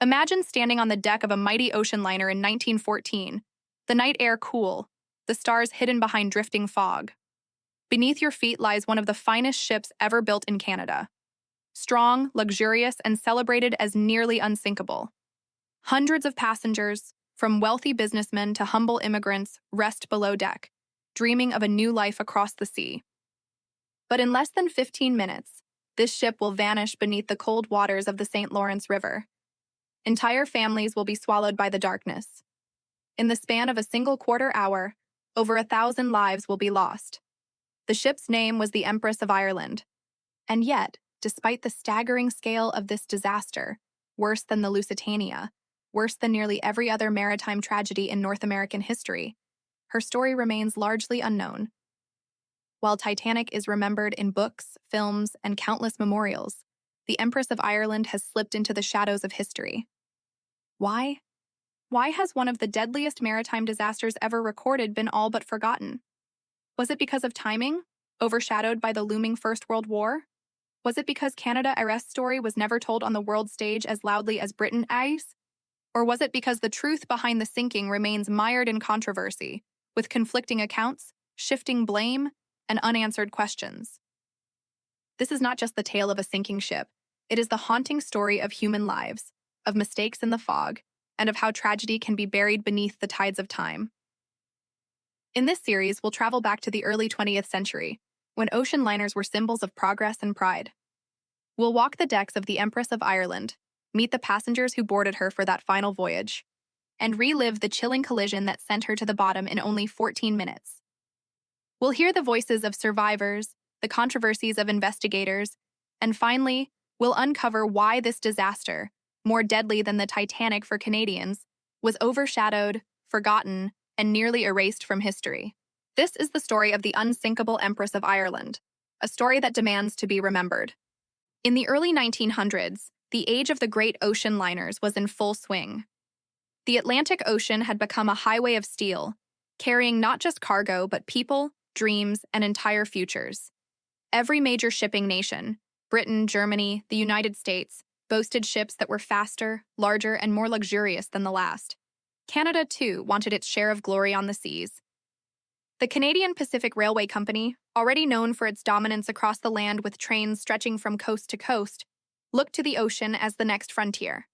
Imagine standing on the deck of a mighty ocean liner in 1914, the night air cool, the stars hidden behind drifting fog. Beneath your feet lies one of the finest ships ever built in Canada. Strong, luxurious, and celebrated as nearly unsinkable. Hundreds of passengers, from wealthy businessmen to humble immigrants, rest below deck, dreaming of a new life across the sea. But in less than 15 minutes, this ship will vanish beneath the cold waters of the St. Lawrence River. Entire families will be swallowed by the darkness. In the span of a single quarter hour, over 1,000 lives will be lost. The ship's name was the Empress of Ireland. And yet, despite the staggering scale of this disaster, worse than the Lusitania, worse than nearly every other maritime tragedy in North American history, her story remains largely unknown. While Titanic is remembered in books, films, and countless memorials, the Empress of Ireland has slipped into the shadows of history. Why? Why has one of the deadliest maritime disasters ever recorded been all but forgotten? Was it because of timing, overshadowed by the looming First World War? Was it because Canada Arrest's story was never told on the world stage as loudly as Britain is? Or was it because the truth behind the sinking remains mired in controversy, with conflicting accounts, shifting blame, and unanswered questions? This is not just the tale of a sinking ship. It is the haunting story of human lives, of mistakes in the fog, and of how tragedy can be buried beneath the tides of time. In this series, we'll travel back to the early 20th century, when ocean liners were symbols of progress and pride. We'll walk the decks of the Empress of Ireland, meet the passengers who boarded her for that final voyage, and relive the chilling collision that sent her to the bottom in only 14 minutes. We'll hear the voices of survivors, the controversies of investigators, and finally, we'll uncover why this disaster, more deadly than the Titanic for Canadians, was overshadowed, forgotten, and nearly erased from history. This is the story of the unsinkable Empress of Ireland, a story that demands to be remembered. In the early 1900s, the age of the great ocean liners was in full swing. The Atlantic Ocean had become a highway of steel, carrying not just cargo but people, dreams, and entire futures. Every major shipping nation, Britain, Germany, the United States, boasted ships that were faster, larger, and more luxurious than the last. Canada, too, wanted its share of glory on the seas. The Canadian Pacific Railway Company, already known for its dominance across the land with trains stretching from coast to coast, looked to the ocean as the next frontier.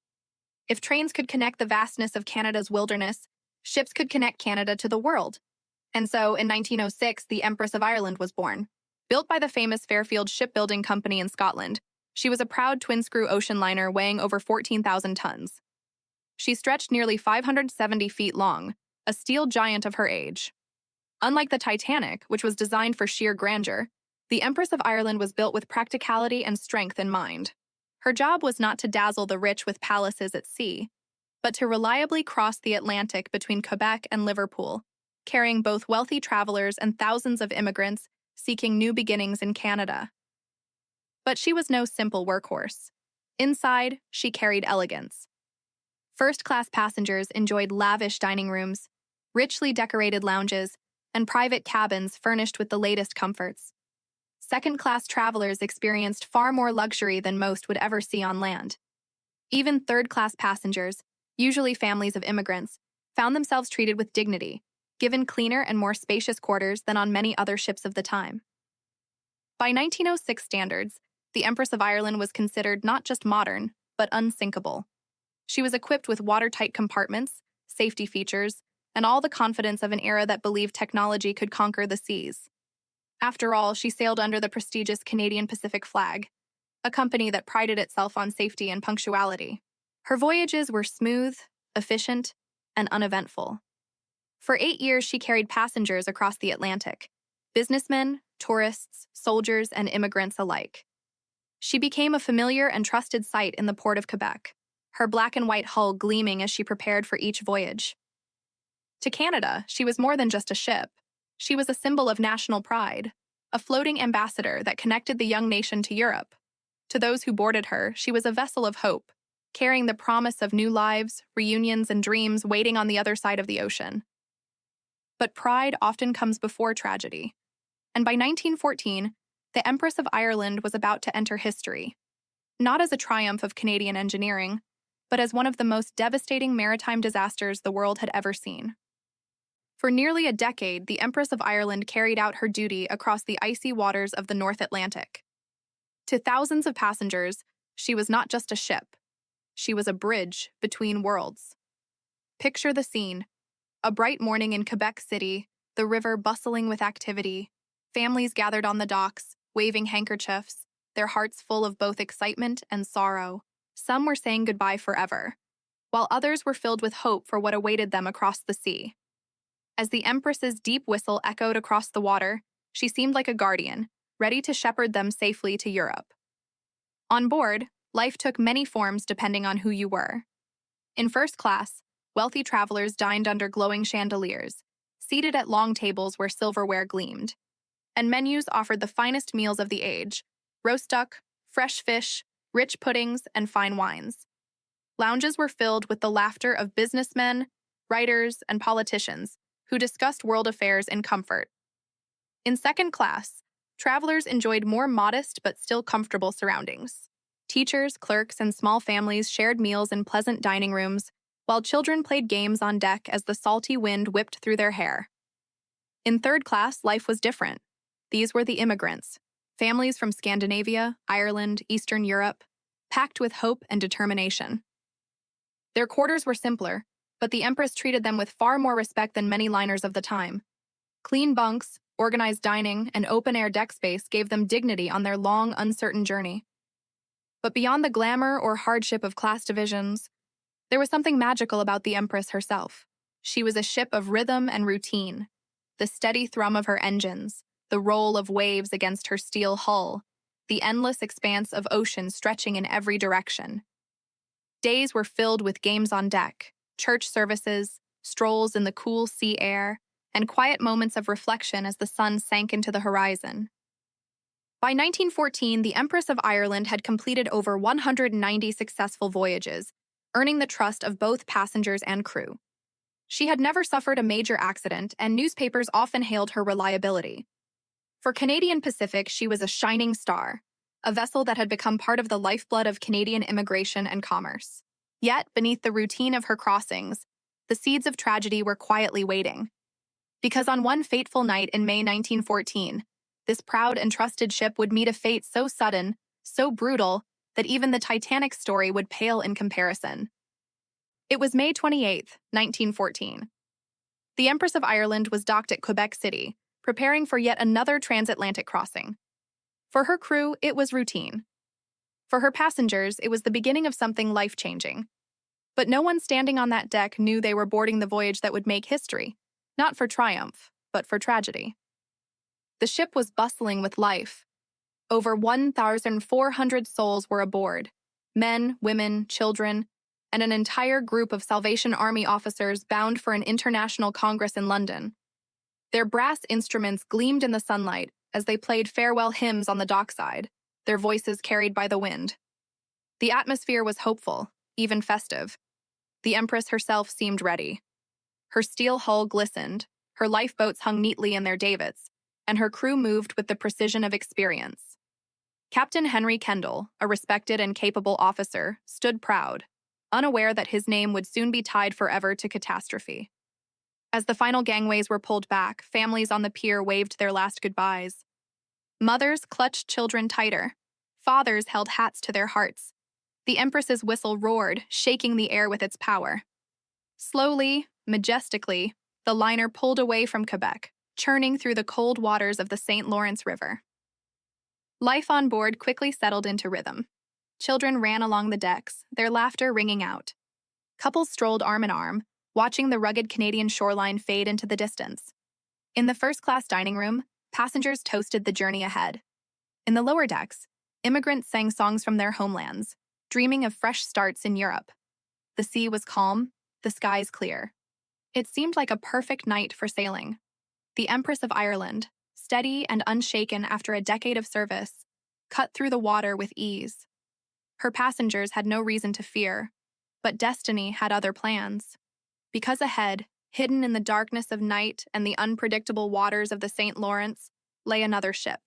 If trains could connect the vastness of Canada's wilderness, ships could connect Canada to the world. And so, in 1906, the Empress of Ireland was born. Built by the famous Fairfield Shipbuilding Company in Scotland, she was a proud twin-screw ocean liner weighing over 14,000 tons. She stretched nearly 570 feet long, a steel giant of her age. Unlike the Titanic, which was designed for sheer grandeur, the Empress of Ireland was built with practicality and strength in mind. Her job was not to dazzle the rich with palaces at sea, but to reliably cross the Atlantic between Quebec and Liverpool, carrying both wealthy travelers and thousands of immigrants seeking new beginnings in Canada. But she was no simple workhorse. Inside, she carried elegance. First-class passengers enjoyed lavish dining rooms, richly decorated lounges, and private cabins furnished with the latest comforts. Second-class travelers experienced far more luxury than most would ever see on land. Even third-class passengers, usually families of immigrants, found themselves treated with dignity, given cleaner and more spacious quarters than on many other ships of the time. By 1906 standards, the Empress of Ireland was considered not just modern, but unsinkable. She was equipped with watertight compartments, safety features, and all the confidence of an era that believed technology could conquer the seas. After all, she sailed under the prestigious Canadian Pacific flag, a company that prided itself on safety and punctuality. Her voyages were smooth, efficient, and uneventful. For 8 years, she carried passengers across the Atlantic, businessmen, tourists, soldiers, and immigrants alike. She became a familiar and trusted sight in the port of Quebec, her black and white hull gleaming as she prepared for each voyage. To Canada, she was more than just a ship. She was a symbol of national pride, a floating ambassador that connected the young nation to Europe. To those who boarded her, she was a vessel of hope, carrying the promise of new lives, reunions, and dreams waiting on the other side of the ocean. But pride often comes before tragedy. And by 1914, the Empress of Ireland was about to enter history. Not as a triumph of Canadian engineering, but as one of the most devastating maritime disasters the world had ever seen. For nearly a decade, the Empress of Ireland carried out her duty across the icy waters of the North Atlantic. To thousands of passengers, she was not just a ship. She was a bridge between worlds. Picture the scene. A bright morning in Quebec City, the river bustling with activity, families gathered on the docks, waving handkerchiefs, their hearts full of both excitement and sorrow. Some were saying goodbye forever, while others were filled with hope for what awaited them across the sea. As the Empress's deep whistle echoed across the water, she seemed like a guardian, ready to shepherd them safely to Europe. On board, life took many forms depending on who you were. In first class, wealthy travelers dined under glowing chandeliers, seated at long tables where silverware gleamed, and menus offered the finest meals of the age: roast duck, fresh fish, rich puddings, and fine wines. Lounges were filled with the laughter of businessmen, writers, and politicians who discussed world affairs in comfort. In second class, travelers enjoyed more modest but still comfortable surroundings. Teachers, clerks, and small families shared meals in pleasant dining rooms, while children played games on deck as the salty wind whipped through their hair. In third class, life was different. These were the immigrants, families from Scandinavia, Ireland, Eastern Europe, packed with hope and determination. Their quarters were simpler, but the Empress treated them with far more respect than many liners of the time. Clean bunks, organized dining, and open-air deck space gave them dignity on their long, uncertain journey. But beyond the glamour or hardship of class divisions, there was something magical about the Empress herself. She was a ship of rhythm and routine, the steady thrum of her engines, the roll of waves against her steel hull, the endless expanse of ocean stretching in every direction. Days were filled with games on deck, church services, strolls in the cool sea air, and quiet moments of reflection as the sun sank into the horizon. By 1914, the Empress of Ireland had completed over 190 successful voyages, earning the trust of both passengers and crew. She had never suffered a major accident, and newspapers often hailed her reliability. For Canadian Pacific, she was a shining star, a vessel that had become part of the lifeblood of Canadian immigration and commerce. Yet, beneath the routine of her crossings, the seeds of tragedy were quietly waiting. Because on one fateful night in May 1914, this proud and trusted ship would meet a fate so sudden, so brutal, that even the Titanic story would pale in comparison. It was May 28, 1914. The Empress of Ireland was docked at Quebec City, preparing for yet another transatlantic crossing. For her crew, it was routine. For her passengers, it was the beginning of something life-changing. But no one standing on that deck knew they were boarding the voyage that would make history, not for triumph, but for tragedy. The ship was bustling with life. Over 1,400 souls were aboard: men, women, children, and an entire group of Salvation Army officers bound for an international congress in London. Their brass instruments gleamed in the sunlight as they played farewell hymns on the dockside, their voices carried by the wind. The atmosphere was hopeful, even festive. The Empress herself seemed ready. Her steel hull glistened, her lifeboats hung neatly in their davits, and her crew moved with the precision of experience. Captain Henry Kendall, a respected and capable officer, stood proud, unaware that his name would soon be tied forever to catastrophe. As the final gangways were pulled back, families on the pier waved their last goodbyes. Mothers clutched children tighter. Fathers held hats to their hearts. The Empress's whistle roared, shaking the air with its power. Slowly, majestically, the liner pulled away from Quebec, churning through the cold waters of the St. Lawrence River. Life on board quickly settled into rhythm. Children ran along the decks, their laughter ringing out. Couples strolled arm in arm, watching the rugged Canadian shoreline fade into the distance. In the first-class dining room, passengers toasted the journey ahead. In the lower decks, immigrants sang songs from their homelands, dreaming of fresh starts in Europe. The sea was calm, the skies clear. It seemed like a perfect night for sailing. The Empress of Ireland, steady and unshaken after a decade of service, cut through the water with ease. Her passengers had no reason to fear, but destiny had other plans. Because ahead, hidden in the darkness of night and the unpredictable waters of the St. Lawrence, lay another ship.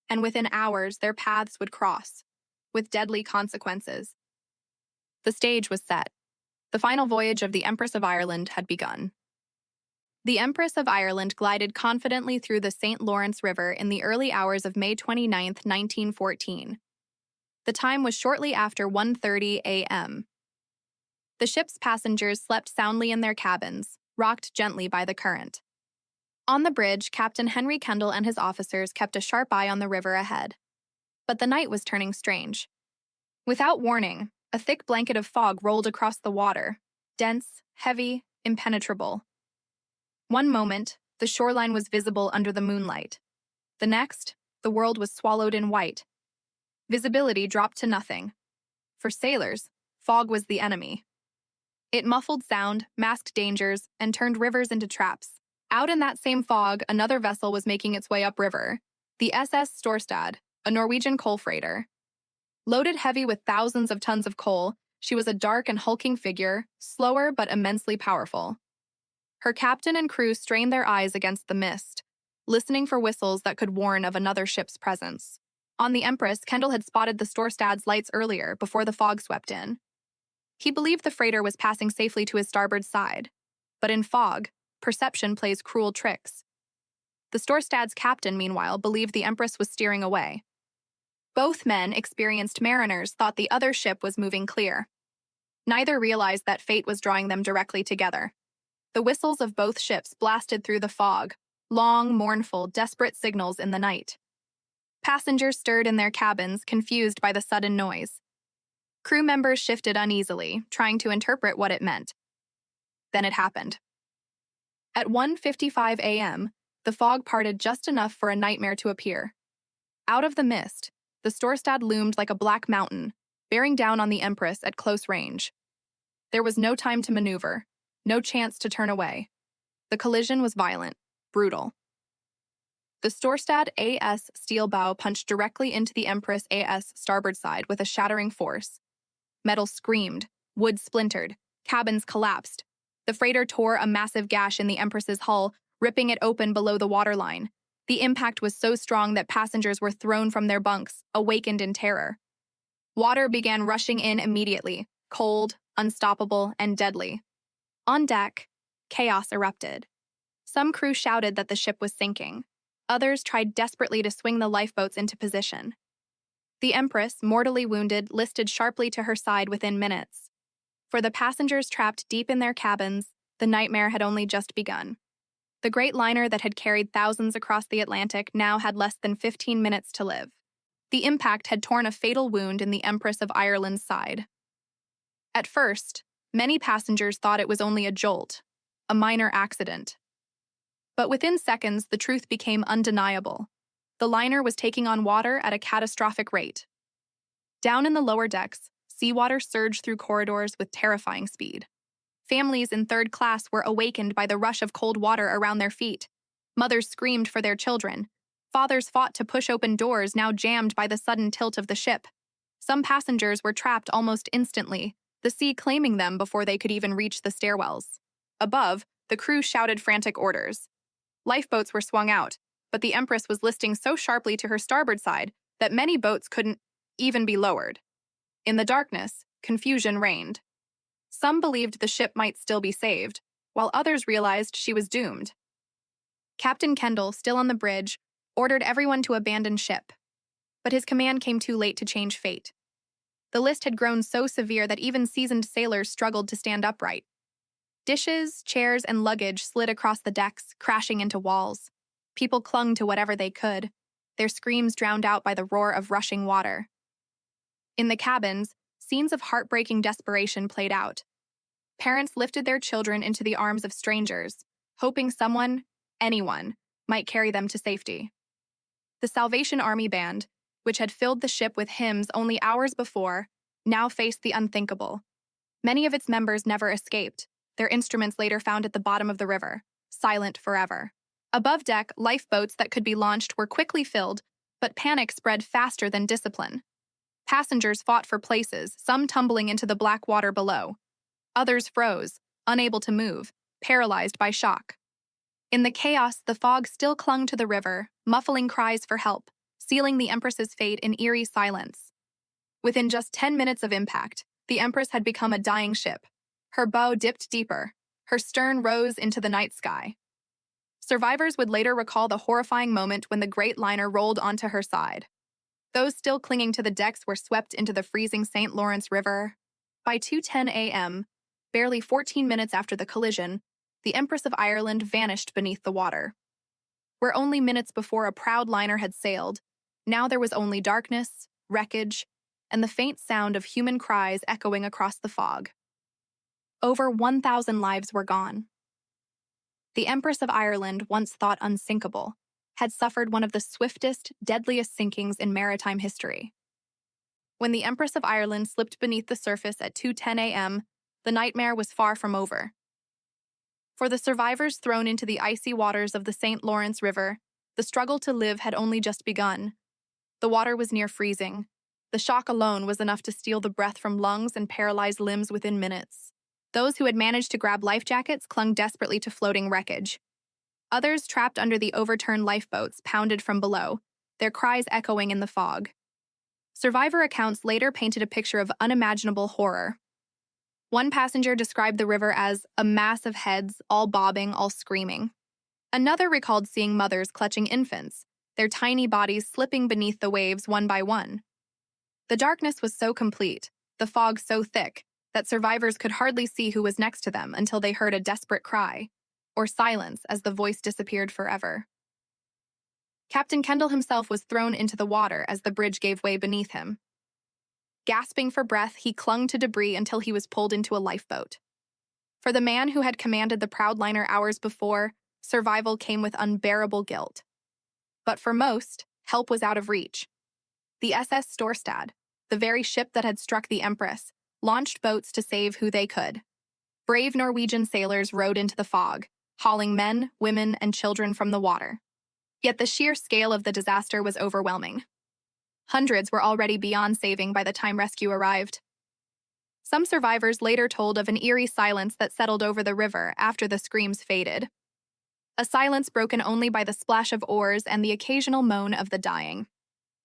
And within hours, their paths would cross, with deadly consequences. The stage was set. The final voyage of the Empress of Ireland had begun. The Empress of Ireland glided confidently through the St. Lawrence River in the early hours of May 29, 1914. The time was shortly after 1:30 a.m. The ship's passengers slept soundly in their cabins, rocked gently by the current. On the bridge, Captain Henry Kendall and his officers kept a sharp eye on the river ahead. But the night was turning strange. Without warning, a thick blanket of fog rolled across the water, dense, heavy, impenetrable. One moment, the shoreline was visible under the moonlight. The next, the world was swallowed in white. Visibility dropped to nothing. For sailors, fog was the enemy. It muffled sound, masked dangers, and turned rivers into traps. Out in that same fog, another vessel was making its way upriver, the SS Storstad, a Norwegian coal freighter. Loaded heavy with thousands of tons of coal, she was a dark and hulking figure, slower but immensely powerful. Her captain and crew strained their eyes against the mist, listening for whistles that could warn of another ship's presence. On the Empress, Kendall had spotted the Storstad's lights earlier, before the fog swept in. He believed the freighter was passing safely to his starboard side, but in fog, perception plays cruel tricks. The Storstad's captain, meanwhile, believed the Empress was steering away. Both men, experienced mariners, thought the other ship was moving clear. Neither realized that fate was drawing them directly together. The whistles of both ships blasted through the fog, long, mournful, desperate signals in the night. Passengers stirred in their cabins, confused by the sudden noise. Crew members shifted uneasily, trying to interpret what it meant. Then it happened. At 1:55 a.m., the fog parted just enough for a nightmare to appear. Out of the mist, the Storstad loomed like a black mountain, bearing down on the Empress at close range. There was no time to maneuver, no chance to turn away. The collision was violent, brutal. The Storstad AS steel bow punched directly into the Empress AS starboard side with a shattering force. Metal screamed, wood splintered, cabins collapsed. The freighter tore a massive gash in the Empress's hull, ripping it open below the waterline. The impact was so strong that passengers were thrown from their bunks, awakened in terror. Water began rushing in immediately, cold, unstoppable, and deadly. On deck, chaos erupted. Some crew shouted that the ship was sinking. Others tried desperately to swing the lifeboats into position. The Empress, mortally wounded, listed sharply to her side within minutes. For the passengers trapped deep in their cabins, the nightmare had only just begun. The great liner that had carried thousands across the Atlantic now had less than 15 minutes to live. The impact had torn a fatal wound in the Empress of Ireland's side. At first, many passengers thought it was only a jolt, a minor accident. But within seconds, the truth became undeniable. The liner was taking on water at a catastrophic rate. Down in the lower decks, seawater surged through corridors with terrifying speed. Families in third class were awakened by the rush of cold water around their feet. Mothers screamed for their children. Fathers fought to push open doors now jammed by the sudden tilt of the ship. Some passengers were trapped almost instantly, the sea claiming them before they could even reach the stairwells. Above, the crew shouted frantic orders. Lifeboats were swung out, but the Empress was listing so sharply to her starboard side that many boats couldn't even be lowered. In the darkness, confusion reigned. Some believed the ship might still be saved, while others realized she was doomed. Captain Kendall, still on the bridge, ordered everyone to abandon ship. But his command came too late to change fate. The list had grown so severe that even seasoned sailors struggled to stand upright. Dishes, chairs, and luggage slid across the decks, crashing into walls. People clung to whatever they could, their screams drowned out by the roar of rushing water. In the cabins, scenes of heartbreaking desperation played out. Parents lifted their children into the arms of strangers, hoping someone, anyone, might carry them to safety. The Salvation Army Band, which had filled the ship with hymns only hours before, now faced the unthinkable. Many of its members never escaped, their instruments later found at the bottom of the river, silent forever. Above deck, lifeboats that could be launched were quickly filled, but panic spread faster than discipline. Passengers fought for places, some tumbling into the black water below. Others froze, unable to move, paralyzed by shock. In the chaos, the fog still clung to the river, muffling cries for help, sealing the Empress's fate in eerie silence. Within just 10 minutes of impact, The Empress had become a dying ship. Her bow dipped deeper. Her stern rose into the night sky. Survivors would later recall the horrifying moment when the great liner rolled onto her side. Those still clinging to the decks were swept into the freezing St. Lawrence River. By 2:10 a.m., barely 14 minutes after the collision, the Empress of Ireland vanished beneath the water. Where only minutes before a proud liner had sailed, now there was only darkness, wreckage, and the faint sound of human cries echoing across the fog. Over 1,000 lives were gone. The Empress of Ireland, once thought unsinkable, had suffered one of the swiftest, deadliest sinkings in maritime history. When the Empress of Ireland slipped beneath the surface at 2:10 a.m., the nightmare was far from over. For the survivors thrown into the icy waters of the St. Lawrence River, the struggle to live had only just begun. The water was near freezing. The shock alone was enough to steal the breath from lungs and paralyze limbs within minutes. Those who had managed to grab life jackets clung desperately to floating wreckage. Others, trapped under the overturned lifeboats, pounded from below, their cries echoing in the fog. Survivor accounts later painted a picture of unimaginable horror. One passenger described the river as a mass of heads, all bobbing, all screaming. Another recalled seeing mothers clutching infants, their tiny bodies slipping beneath the waves one by one. The darkness was so complete, the fog so thick, that survivors could hardly see who was next to them until they heard a desperate cry, or silence as the voice disappeared forever. Captain Kendall himself was thrown into the water as the bridge gave way beneath him. Gasping for breath, he clung to debris until he was pulled into a lifeboat. For the man who had commanded the proud liner hours before, survival came with unbearable guilt. But for most, help was out of reach. The SS Storstad, the very ship that had struck the Empress, launched boats to save who they could. Brave Norwegian sailors rowed into the fog, hauling men, women, and children from the water. Yet the sheer scale of the disaster was overwhelming. Hundreds were already beyond saving by the time rescue arrived. Some survivors later told of an eerie silence that settled over the river after the screams faded. A silence broken only by the splash of oars and the occasional moan of the dying.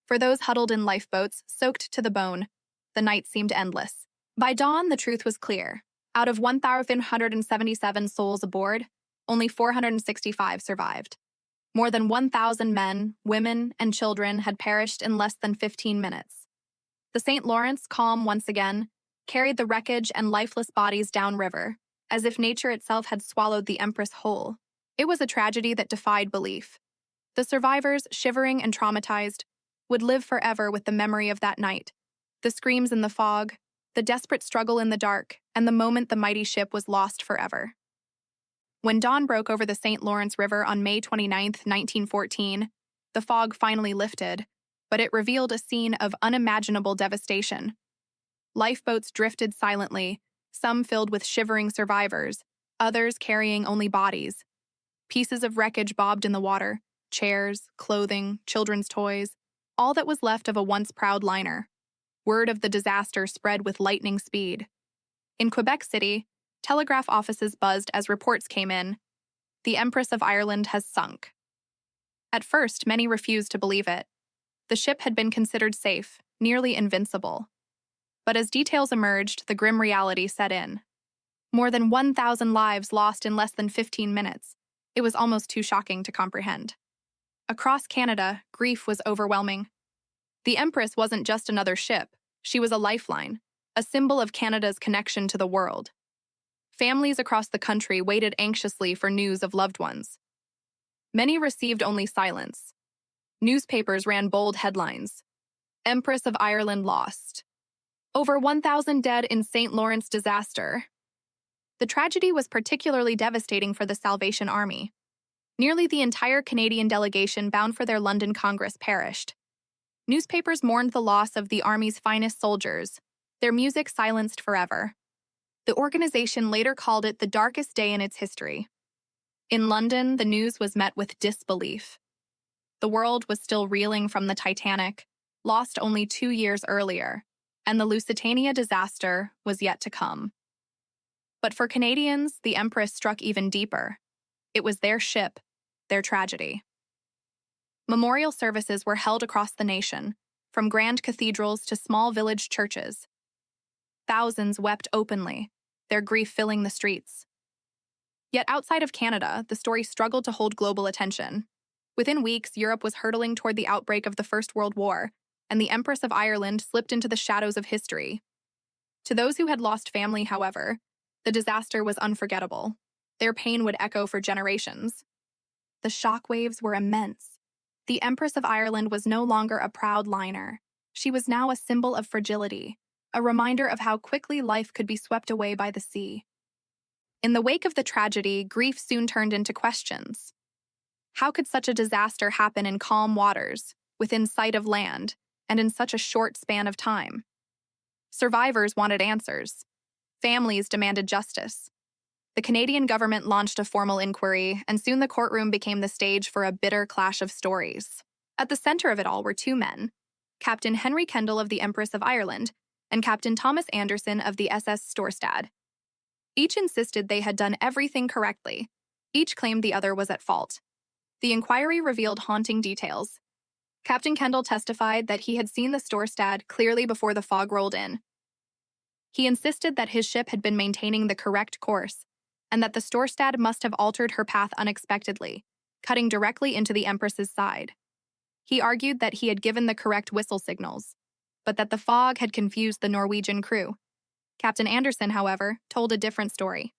For those huddled in lifeboats, soaked to the bone, the night seemed endless. By dawn, the truth was clear. Out of 1,177 souls aboard, only 465 survived. More than 1,000 men, women, and children had perished in less than 15 minutes. The St. Lawrence, calm once again, carried the wreckage and lifeless bodies downriver, as if nature itself had swallowed the Empress whole. It was a tragedy that defied belief. The survivors, shivering and traumatized, would live forever with the memory of that night, the screams in the fog, the desperate struggle in the dark, and the moment the mighty ship was lost forever. When dawn broke over the St. Lawrence River on May 29, 1914, the fog finally lifted, but it revealed a scene of unimaginable devastation. Lifeboats drifted silently, some filled with shivering survivors, others carrying only bodies. Pieces of wreckage bobbed in the water, chairs, clothing, children's toys, all that was left of a once proud liner. Word of the disaster spread with lightning speed. In Quebec City, telegraph offices buzzed as reports came in. The Empress of Ireland has sunk. At first, many refused to believe it. The ship had been considered safe, nearly invincible. But as details emerged, the grim reality set in. More than 1,000 lives lost in less than 15 minutes. It was almost too shocking to comprehend. Across Canada, grief was overwhelming. The Empress wasn't just another ship. She was a lifeline, a symbol of Canada's connection to the world. Families across the country waited anxiously for news of loved ones. Many received only silence. Newspapers ran bold headlines. Empress of Ireland lost. Over 1,000 dead in St. Lawrence disaster. The tragedy was particularly devastating for the Salvation Army. Nearly the entire Canadian delegation bound for their London Congress perished. Newspapers mourned the loss of the Army's finest soldiers, their music silenced forever. The organization later called it the darkest day in its history. In London, the news was met with disbelief. The world was still reeling from the Titanic, lost only 2 years earlier, and the Lusitania disaster was yet to come. But for Canadians, the Empress struck even deeper. It was their ship, their tragedy. Memorial services were held across the nation, from grand cathedrals to small village churches. Thousands wept openly, their grief filling the streets. Yet outside of Canada, the story struggled to hold global attention. Within weeks, Europe was hurtling toward the outbreak of the First World War, and the Empress of Ireland slipped into the shadows of history. To those who had lost family, however, the disaster was unforgettable. Their pain would echo for generations. The shockwaves were immense. The Empress of Ireland was no longer a proud liner. She was now a symbol of fragility, a reminder of how quickly life could be swept away by the sea. In the wake of the tragedy, grief soon turned into questions. How could such a disaster happen in calm waters, within sight of land, and in such a short span of time? Survivors wanted answers. Families demanded justice. The Canadian government launched a formal inquiry, and soon the courtroom became the stage for a bitter clash of stories. At the center of it all were two men, Captain Henry Kendall of the Empress of Ireland and Captain Thomas Anderson of the SS Storstad. Each insisted they had done everything correctly. Each claimed the other was at fault. The inquiry revealed haunting details. Captain Kendall testified that he had seen the Storstad clearly before the fog rolled in. He insisted that his ship had been maintaining the correct course, and that the Storstad must have altered her path unexpectedly, cutting directly into the Empress's side. He argued that he had given the correct whistle signals, but that the fog had confused the Norwegian crew. Captain Anderson, however, told a different story.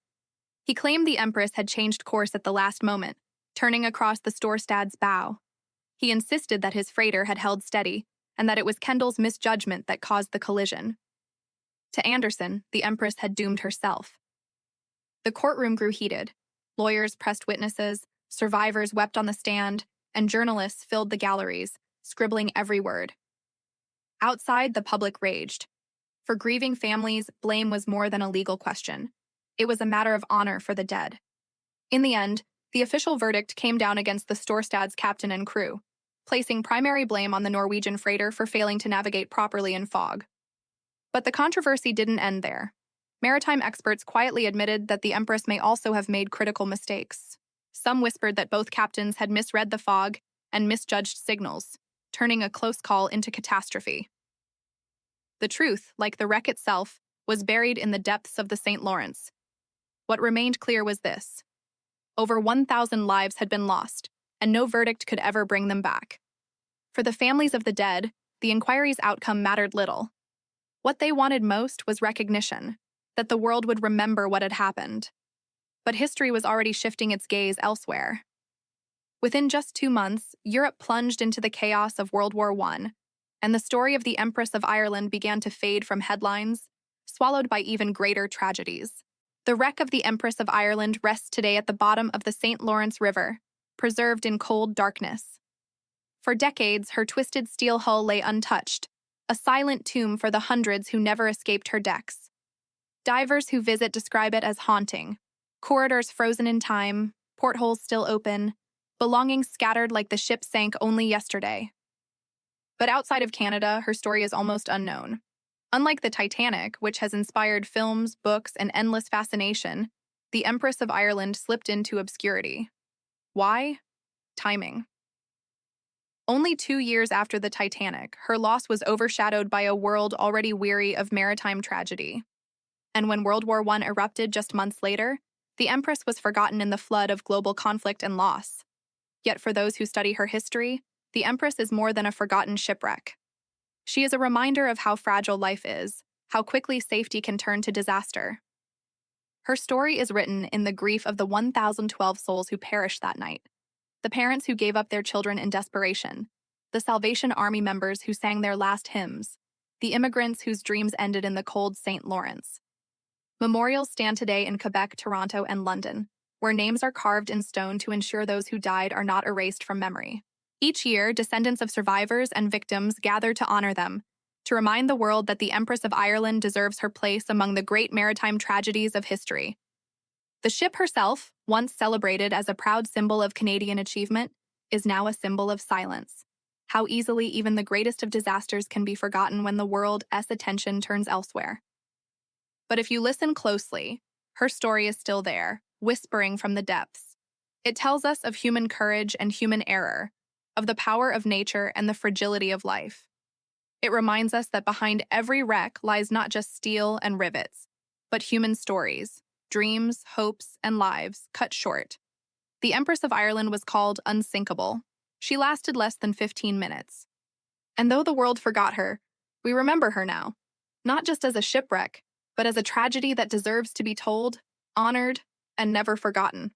He claimed the Empress had changed course at the last moment, turning across the Storstad's bow. He insisted that his freighter had held steady, and that it was Kendall's misjudgment that caused the collision. To Anderson, the Empress had doomed herself. The courtroom grew heated. Lawyers pressed witnesses, survivors wept on the stand, and journalists filled the galleries, scribbling every word. Outside, the public raged. For grieving families, blame was more than a legal question. It was a matter of honor for the dead. In the end, the official verdict came down against the Storstad's captain and crew, placing primary blame on the Norwegian freighter for failing to navigate properly in fog. But the controversy didn't end there. Maritime experts quietly admitted that the Empress may also have made critical mistakes. Some whispered that both captains had misread the fog and misjudged signals, turning a close call into catastrophe. The truth, like the wreck itself, was buried in the depths of the St. Lawrence. What remained clear was this: over 1,000 lives had been lost, and no verdict could ever bring them back. For the families of the dead, the inquiry's outcome mattered little. What they wanted most was recognition, that the world would remember what had happened. But history was already shifting its gaze elsewhere. Within just 2 months, Europe plunged into the chaos of World War I, and the story of the Empress of Ireland began to fade from headlines, swallowed by even greater tragedies. The wreck of the Empress of Ireland rests today at the bottom of the St. Lawrence River, preserved in cold darkness. For decades, her twisted steel hull lay untouched, a silent tomb for the hundreds who never escaped her decks. Divers who visit describe it as haunting: corridors frozen in time, portholes still open, belongings scattered like the ship sank only yesterday. But outside of Canada, her story is almost unknown. Unlike the Titanic, which has inspired films, books, and endless fascination, the Empress of Ireland slipped into obscurity. Why? Timing. Only 2 years after the Titanic, her loss was overshadowed by a world already weary of maritime tragedy. And when World War I erupted just months later, the Empress was forgotten in the flood of global conflict and loss. Yet for those who study her history, the Empress is more than a forgotten shipwreck. She is a reminder of how fragile life is, how quickly safety can turn to disaster. Her story is written in the grief of the 1,012 souls who perished that night, the parents who gave up their children in desperation, the Salvation Army members who sang their last hymns, the immigrants whose dreams ended in the cold St. Lawrence. Memorials stand today in Quebec, Toronto, and London, where names are carved in stone to ensure those who died are not erased from memory. Each year, descendants of survivors and victims gather to honor them, to remind the world that the Empress of Ireland deserves her place among the great maritime tragedies of history. The ship herself, once celebrated as a proud symbol of Canadian achievement, is now a symbol of silence. How easily even the greatest of disasters can be forgotten when the world's attention turns elsewhere. But if you listen closely, her story is still there, whispering from the depths. It tells us of human courage and human error, of the power of nature and the fragility of life. It reminds us that behind every wreck lies not just steel and rivets, but human stories, dreams, hopes, and lives cut short. The Empress of Ireland was called Unsinkable. She lasted less than 15 minutes. And though the world forgot her, we remember her now, not just as a shipwreck, but as a tragedy that deserves to be told, honored, and never forgotten.